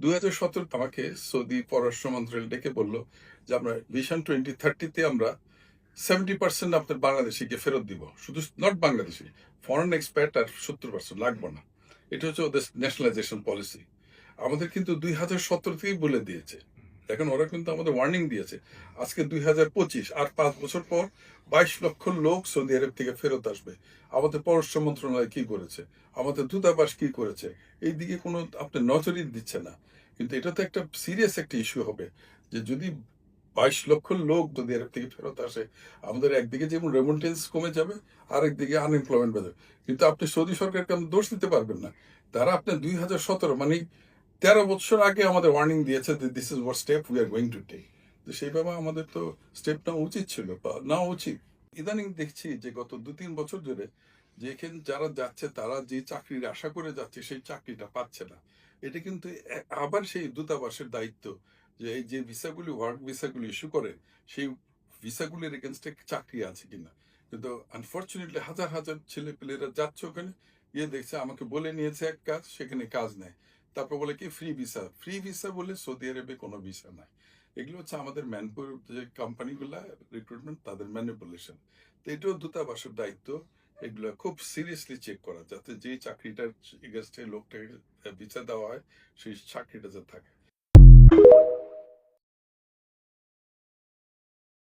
2017 আমাকে সৌদি পররাষ্ট্র মন্ত্রণালয় ডেকে বলল যে আমরা ভিশন 2030-তে আমরা 70% আপনার বাংলাদেশিকে ফেরত দিব, শুধু নট বাংলাদেশি, ফরেন এক্সপ্যাট আর 70% লাগবে না। এটা হচ্ছে ওদের ন্যাশনালাইজেশন পলিসি। আমাদের কিন্তু 2017 থেকেই বলে দিয়েছে। দেখেন, ওরা কিন্তু আমাদের ওয়ার্নিং দিয়েছে। আজকে 2025, আর 5 বছর পর 22 লক্ষ লোক সৌদি আরব থেকে ফেরত আসবে। আমাদের পররাষ্ট্র মন্ত্রণালয় কি করেছে, আমাদের দূতাবাস কি করেছে, এই দিকে কোনো আপনার নজরই দিচ্ছে না। কিন্তু এটা তো একটা সিরিয়াস একটা ইস্যু হবে যে যদি 22 লক্ষ লোক সৌদি আরব থেকে ফেরত আসে, আমাদের একদিকে যেমন রেমিটেন্স কমে যাবে, আরেকদিকে আনএমপ্লয়মেন্ট বেড়ে যাবে। কিন্তু আপনি সৌদি সরকারকে আপনি দোষ দিতে পারবেন না। তারা আপনার 2017 মানে 13 বছর আগে আমাদের ওয়ার্নিং দিয়েছে যে this is what step we are going to take. তো সেইভাবে আমাদের তো স্টেপ নেওয়া উচিত ছিল বা নেওয়া উচিত। ইদানিং দেখছি যে গত 2-3 বছর ধরে যে এখানে যারা যাচ্ছে তারা যে চাকরির আশা করে যাচ্ছে সেই চাকরিটা পাচ্ছে না। এটা কিন্তু আবার সেই দূতাবাসের দায়িত্ব যে এই যে ভিসাগুলি, ওয়ার্ক ভিসাগুলি ইস্যু করে, সেই ভিসাগুলির এগেনস্টে চাকরি আছে কিনা। কিন্তু আনফর্চুনেটলি হাজার হাজার ছেলে পেলেরা যাচ্ছে ওখানে, গিয়ে দেখছে আমাকে বলে নিয়েছে এক কাজ, সেখানে কাজ নেই। তারপর বলে কি ফ্রি ভিসা, ফ্রি ভিসা বলে সৌদি আরবে কোনো ভিসা নাই। এগুলো হচ্ছে আমাদের ম্যানপুর যে কোম্পানিগুলা রিক্রুটমেন্ট, তাদের ম্যানিপুলেশন। তো এটাও দূতাবাসের দায়িত্ব এগুলো খুব সিরিয়াসলি চেক করা, যাতে যে চাকরিটার এগেনস্টে লোকটাকে ভিসা দেওয়া হয় সেই চাকরিটা যাতে থাকে।